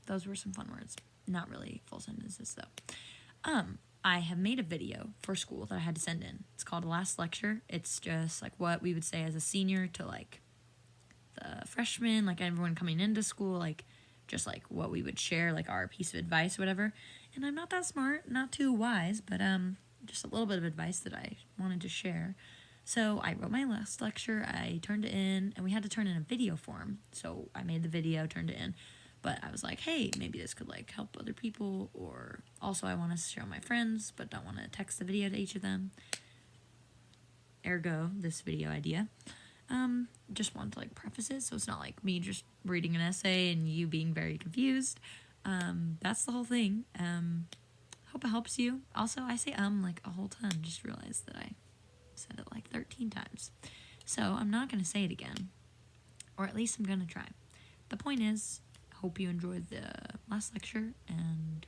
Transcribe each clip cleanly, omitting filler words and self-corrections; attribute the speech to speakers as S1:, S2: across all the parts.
S1: Those were some fun words. Not really full sentences though. I have made a video for school that I had to send in. It's called Last Lecture. It's just like what we would say as a senior to like the freshmen, like everyone coming into school, like just like what we would share, like our piece of advice or whatever. And I'm not that smart, not too wise, but just a little bit of advice that I wanted to share. So I wrote my last lecture, I turned it in, and we had to turn in a video form. So I made the video, turned it in. But I was like, hey, maybe this could like help other people, or also I want to show my friends, but don't want to text the video to each of them. Ergo, this video idea. Just wanted to like preface it, so it's not like me just reading an essay and you being very confused. That's the whole thing. Hope it helps you. Also, I say like a whole ton. Just realized that I said it like 13 times. So I'm not going to say it again, or at least I'm going to try. The point is, hope you enjoyed the last lecture and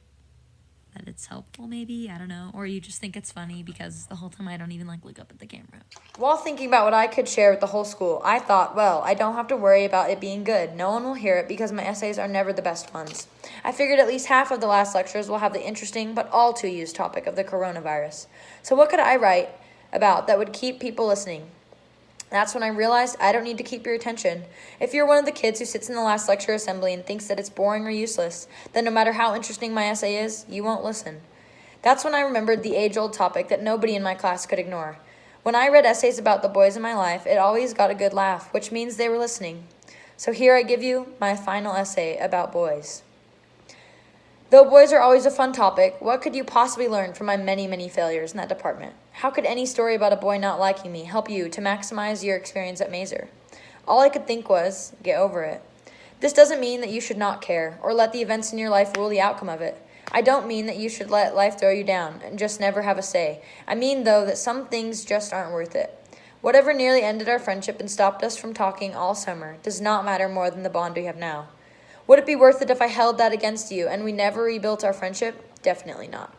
S1: that it's helpful maybe, I don't know, or you just think it's funny because the whole time I don't even like look up at the camera.
S2: While thinking about what I could share with the whole school, I thought, well, I don't have to worry about it being good. No one will hear it because my essays are never the best ones. I figured at least half of the last lectures will have the interesting but all too used topic of the coronavirus. So what could I write about that would keep people listening? That's when I realized I don't need to keep your attention. If you're one of the kids who sits in the last lecture assembly and thinks that it's boring or useless, then no matter how interesting my essay is, you won't listen. That's when I remembered the age-old topic that nobody in my class could ignore. When I read essays about the boys in my life, it always got a good laugh, which means they were listening. So here I give you my final essay about boys. Though boys are always a fun topic, what could you possibly learn from my many, many failures in that department? How could any story about a boy not liking me help you to maximize your experience at Mazer? All I could think was, get over it. This doesn't mean that you should not care or let the events in your life rule the outcome of it. I don't mean that you should let life throw you down and just never have a say. I mean, though, that some things just aren't worth it. Whatever nearly ended our friendship and stopped us from talking all summer does not matter more than the bond we have now. Would it be worth it if I held that against you and we never rebuilt our friendship? Definitely not.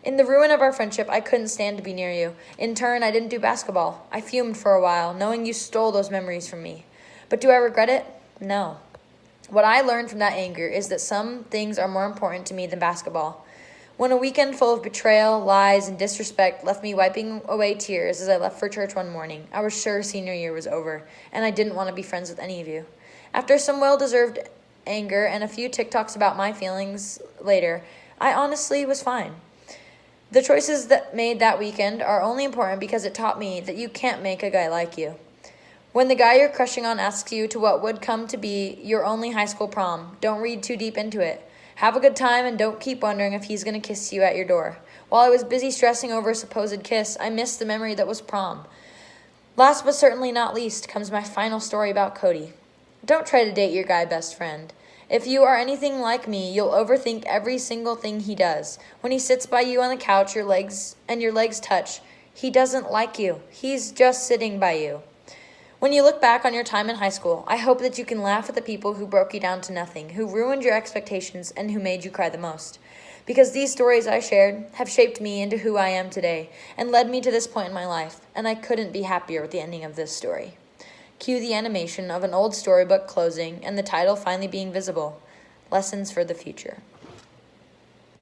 S2: In the ruin of our friendship, I couldn't stand to be near you. In turn, I didn't do basketball. I fumed for a while, knowing you stole those memories from me. But do I regret it? No. What I learned from that anger is that some things are more important to me than basketball. When a weekend full of betrayal, lies, and disrespect left me wiping away tears as I left for church one morning, I was sure senior year was over, and I didn't want to be friends with any of you. After some well-deserved anger and a few TikToks about my feelings later, I honestly was fine. The choices that made that weekend are only important because it taught me that you can't make a guy like you. When the guy you're crushing on asks you to what would come to be your only high school prom, don't read too deep into it. Have a good time and don't keep wondering if he's going to kiss you at your door. While I was busy stressing over a supposed kiss, I missed the memory that was prom. Last but certainly not least comes my final story about Cody. Don't try to date your guy best friend. If you are anything like me, you'll overthink every single thing he does. When he sits by you on the couch, your legs touch, he doesn't like you. He's just sitting by you. When you look back on your time in high school, I hope that you can laugh at the people who broke you down to nothing, who ruined your expectations, and who made you cry the most. Because these stories I shared have shaped me into who I am today and led me to this point in my life, and I couldn't be happier with the ending of this story. Cue the animation of an old storybook closing and the title finally being visible. Lessons for the future.